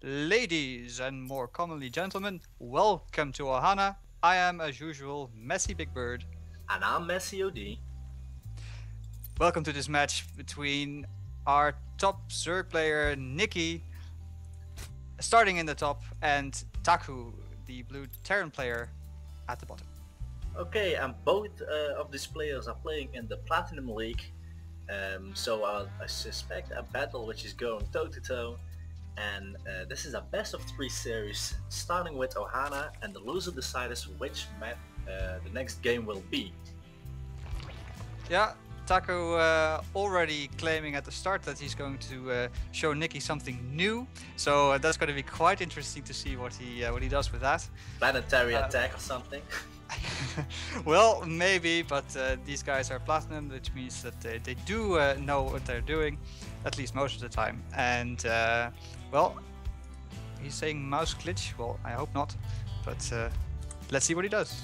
Ladies and more commonly gentlemen, welcome to Ohana. I am as usual MessyBigBird. And I'm MessyOD. Welcome to this match between our top Zerg player Nicky, starting in the top, and TACU, the blue Terran player, at the bottom. Okay, and both of these players are playing in the Platinum League. So I suspect a battle which is going toe to toe. And this is a best of 3 series, starting with Ohana, and the loser decides which map the next game will be. Yeah, Taco already claiming at the start that he's going to show Nicky something new, so that's going to be quite interesting to see what he does with that. Planetary attack or something. Well, maybe, but these guys are platinum, which means that they do know what they're doing, at least most of the time. And well, he's saying mouse glitch. Well, I hope not, but let's see what he does.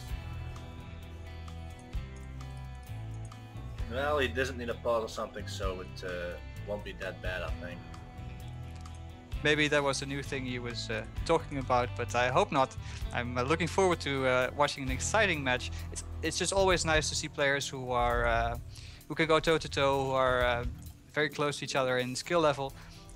Well, he doesn't need a pause or something, so it won't be that bad, I think. Maybe that was a new thing he was talking about, but I hope not. I'm looking forward to watching an exciting match. It's just always nice to see players who are who can go toe to toe, who are very close to each other in skill level,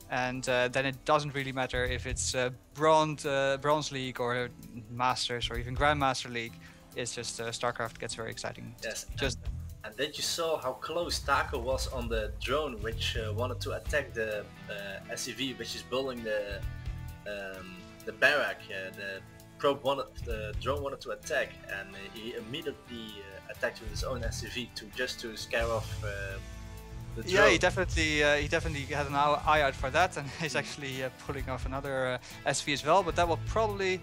and then it doesn't really matter if it's Bronze League or Masters or even Grandmaster League. It's just StarCraft gets very exciting. Yes. Just. And then you saw how close Taco was on the drone, which wanted to attack the SCV, which is building the barrack. The drone wanted to attack, and he immediately attacked with his own SCV to scare off the drone. Yeah, he definitely had an eye out for that, and he's actually pulling off another SV as well. But that will probably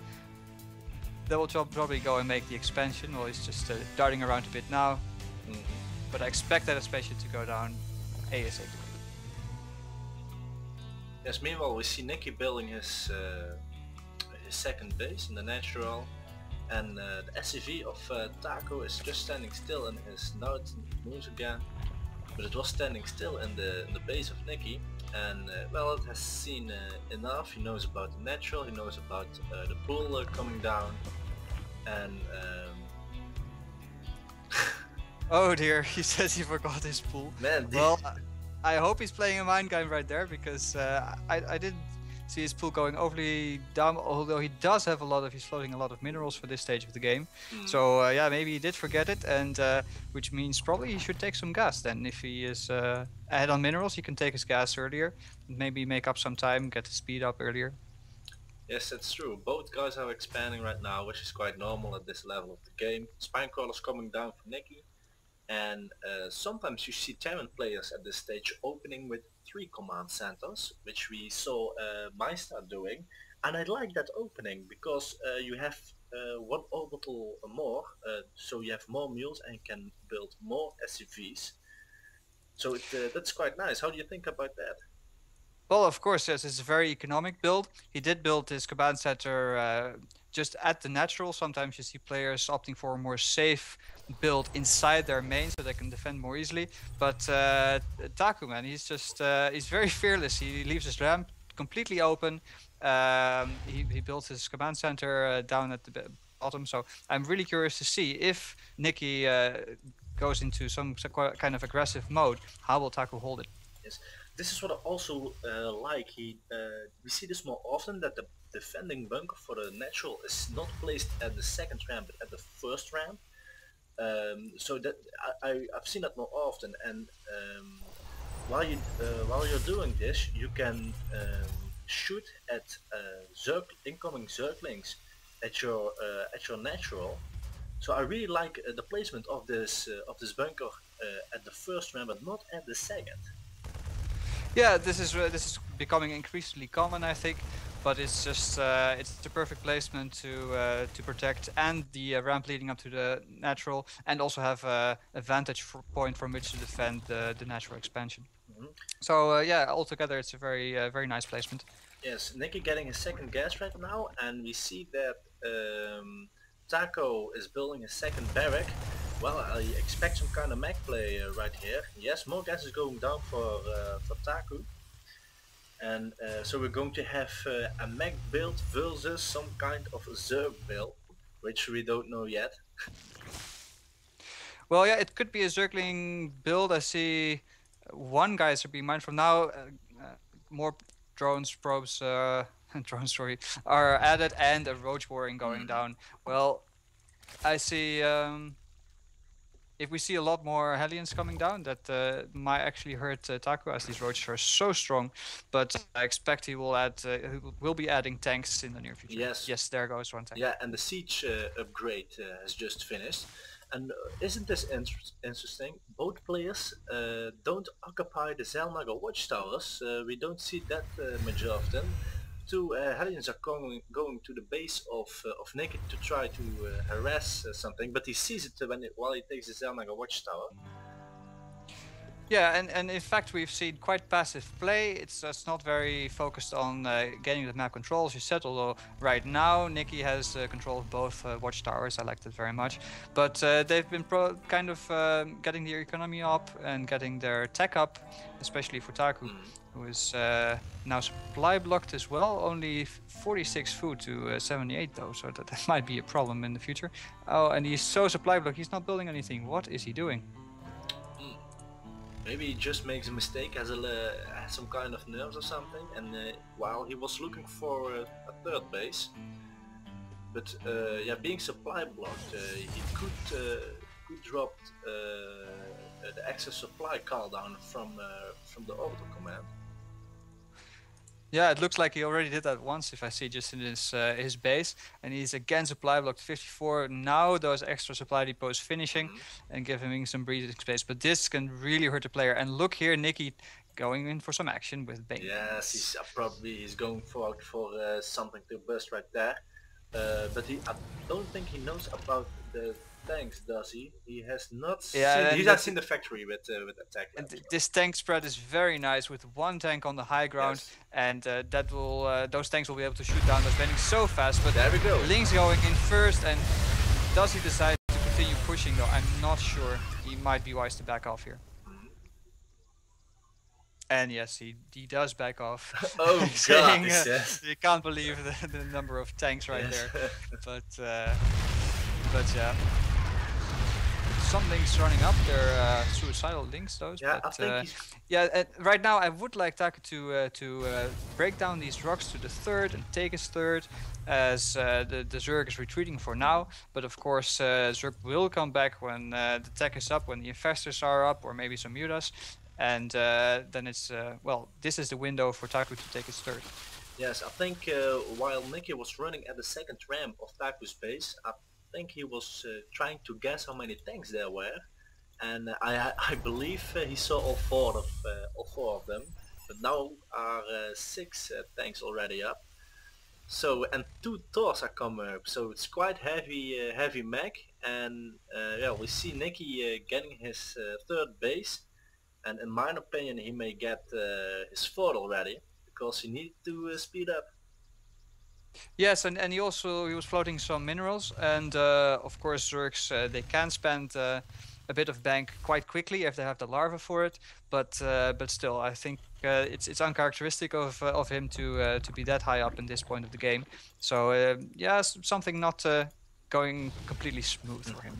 go and make the expansion. Well, he's just darting around a bit now. But I expect that expansion to go down ASAP. Yes, meanwhile we see Nicky building his second base in the natural, and the SCV of Taco is just standing still in his node. Moves again, but it was standing still in the base of Nicky, and well, it has seen enough. He knows about the natural, he knows about the pool coming down, and oh dear, he says he forgot his pool. Man, well, I hope he's playing a mind game right there, because I didn't see his pool going overly down, although he does have he's floating a lot of minerals for this stage of the game. So yeah, maybe he did forget it, and which means probably he should take some gas then. If he is ahead on minerals, he can take his gas earlier, maybe make up some time, get the speed up earlier. Yes, that's true. Both guys are expanding right now, which is quite normal at this level of the game. Spinecrawler's coming down for Nicky. And sometimes you see Terran players at this stage opening with 3 command centers, which we saw Meister doing. And I like that opening, because you have 1 orbital more, so you have more mules and can build more SCVs. So that's quite nice. How do you think about that? Well, of course, yes, it's a very economic build. He did build his command center just at the natural. Sometimes you see players opting for a more safe build inside their main so they can defend more easily. But Taku, man, he's very fearless. He leaves his ramp completely open. He built his command center down at the bottom. So I'm really curious to see if Nicky goes into some kind of aggressive mode. How will Taku hold it? Yes. This is what I also like. We see this more often, that the defending bunker for the natural is not placed at the second ramp but at the first ramp. So that I've seen that more often, and while you're doing this, you can shoot at incoming Zerglings at your natural. So I really like the placement of this bunker at the first ramp, but not at the second. Yeah, this is becoming increasingly common, I think, but it's just it's the perfect placement to protect and the ramp leading up to the natural, and also have a vantage point from which to defend the natural expansion. So yeah, altogether it's a very nice placement. Yes, Nicky getting his second gas right now, and we see that Taco is building a second barrack. Well, I expect some kind of mech play right here. Yes, more gas is going down for Taku. And so we're going to have a mech build versus some kind of Zerg build, which we don't know yet. Well, yeah, it could be a Zergling build. I see one guy is being mined from now. More drones, probes, drones, sorry, are added, and a roach warring going down. Well, I see. If we see a lot more Hellions coming down, that might actually hurt TACU, as these roaches are so strong. But I expect he will add. He will be adding tanks in the near future. Yes. Yes, there goes one tank. Yeah, and the siege upgrade has just finished. And isn't this interesting? Both players don't occupy the Zelnaga watchtowers. We don't see that much often. Two Hellions are going to the base of Nicky to try to harass something, but he sees it while he takes the Zelnaga watchtower. Yeah, and in fact we've seen quite passive play. It's just not very focused on getting the map control, as you said, although right now Nicky has control of both watchtowers. I liked it very much. But they've been kind of getting their economy up and getting their tech up, especially for TACU, who is now supply blocked as well. Only 46 food to 78 though, so that might be a problem in the future. Oh, and he's so supply blocked, he's not building anything. What is he doing? Maybe he just makes a mistake, has some kind of nerves or something, and while he was looking for a third base. But yeah, being supply blocked, he could drop the extra supply call down from the orbital command. Yeah, it looks like he already did that once, if I see just in his base, and he's again supply blocked 54. Now those extra supply depots finishing and giving some breathing space, but this can really hurt the player. And look here, Nicky going in for some action with Bane. Yes, he's going for something to burst right there, but I don't think he knows about the tanks, does he? He has not. Yeah, he's not seen the factory with attack. And this tank spread is very nice with one tank on the high ground, yes. And that will those tanks will be able to shoot down those bendings so fast. But there we go. Link's going in first, and does he decide to continue pushing though? I'm not sure. He might be wise to back off here. And yes, he does back off. Oh saying, God! Yes. You can't believe the number of tanks right there. But yeah. Some links running up, they're suicidal links, those. Yeah, but, I think yeah, right now I would like TACU to break down these rocks to the third and take his third, as the Zerg is retreating for now. But of course, Zerg will come back when the tech is up, when the infestors are up, or maybe some mutas, and then it's well, this is the window for TACU to take his third. Yes, I think while Nicky was running at the second ramp of TACU's base, I think he was trying to guess how many tanks there were, and I believe he saw all four of them. But now are 6 tanks already up. So, and 2 Thors are coming up, so it's quite heavy mech. And yeah, we see Nicky getting his third base, and in my opinion he may get his fourth already, because he needs to speed up. Yes, and he was floating some minerals, and of course Zergs they can spend a bit of bank quite quickly if they have the larva for it, but still I think it's uncharacteristic of him to be that high up in this point of the game. So yeah, something not going completely smooth for him.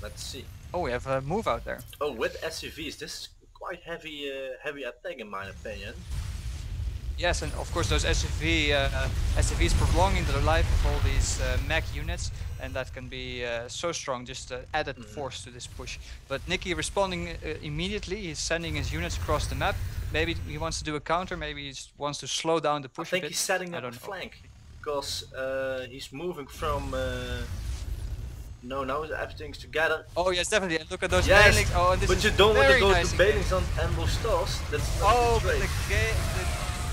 Let's see. Oh, we have a move out there. Oh, with SCVs, this is quite heavy attack in my opinion. Yes, and of course those SCVs prolonging the life of all these mech units, and that can be so strong, just added force to this push. But Nicky responding immediately, he's sending his units across the map. Maybe he wants to do a counter, maybe he wants to slow down the push a bit. I think he's setting up a flank, because he's moving from... No, now everything's together. Oh yes, definitely, and look at those banelings. Oh, and this but you don't want to go to banelings on ambush stores. That's not but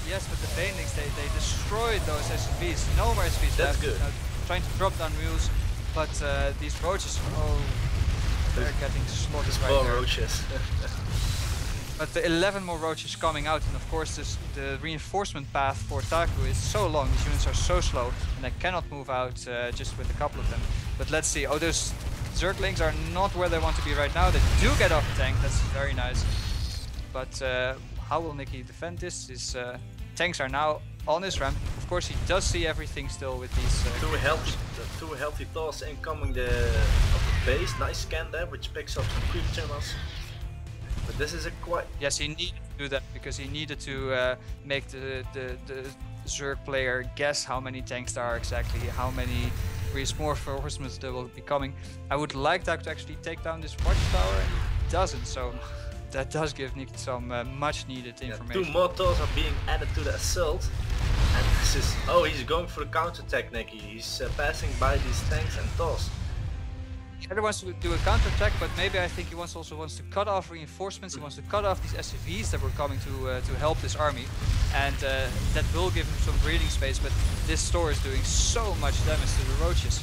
yes, but the banelings, they destroyed those SCVs. No more SCVs left. That's good. Trying to drop down mules, but these roaches, oh, they're getting slaughtered right there. Roaches. But the 11 more roaches coming out, and of course the reinforcement path for TACU is so long, these units are so slow, and they cannot move out just with a couple of them. But let's see, oh, those Zerglings are not where they want to be right now. They do get off the tank, that's very nice. But how will Nicky defend this? His tanks are now on his ramp. Of course, he does see everything still with these two healthy thoughts incoming of the base. Nice scan there, which picks up some creep tunnels. But this is a quite... Yes, he needed to do that because he needed to make the Zerg player guess how many tanks there are exactly, how many reinforcements there will be coming. I would like that to actually take down this watchtower, and he doesn't, so that does give Nick some much needed information. 2 more towers are being added to the assault. And this is... Oh, he's going for the counterattack, Nicky. He's passing by these tanks and towers. He either wants to do a counterattack, but maybe I think he also wants to cut off reinforcements. He wants to cut off these SCVs that were coming to help this army, and that will give him some breathing space. But this store is doing so much damage to the roaches.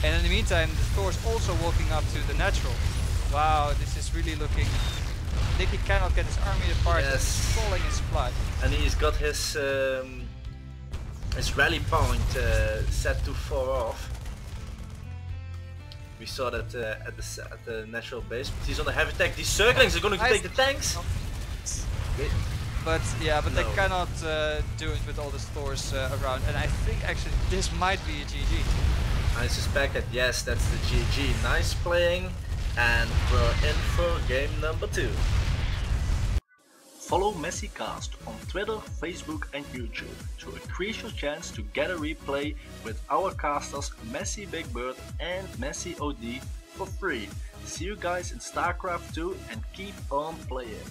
And in the meantime, the Thor is also walking up to the natural. Wow, this is really looking... Nicky cannot get his army apart. Yes. He's falling in supply. And he's got his rally point set to 4 off. We saw that at the natural base, but he's on a heavy attack. These circlings are going to take the tanks! But yeah, but they cannot do it with all the stores around, and I think actually this might be a GG. I suspect that yes, that's the GG. Nice playing, and we're in for game number 2. Follow MessyCast on Twitter, Facebook and YouTube to increase your chance to get a replay with our casters MessyBigBird and MessyOD for free. See you guys in StarCraft 2 and keep on playing.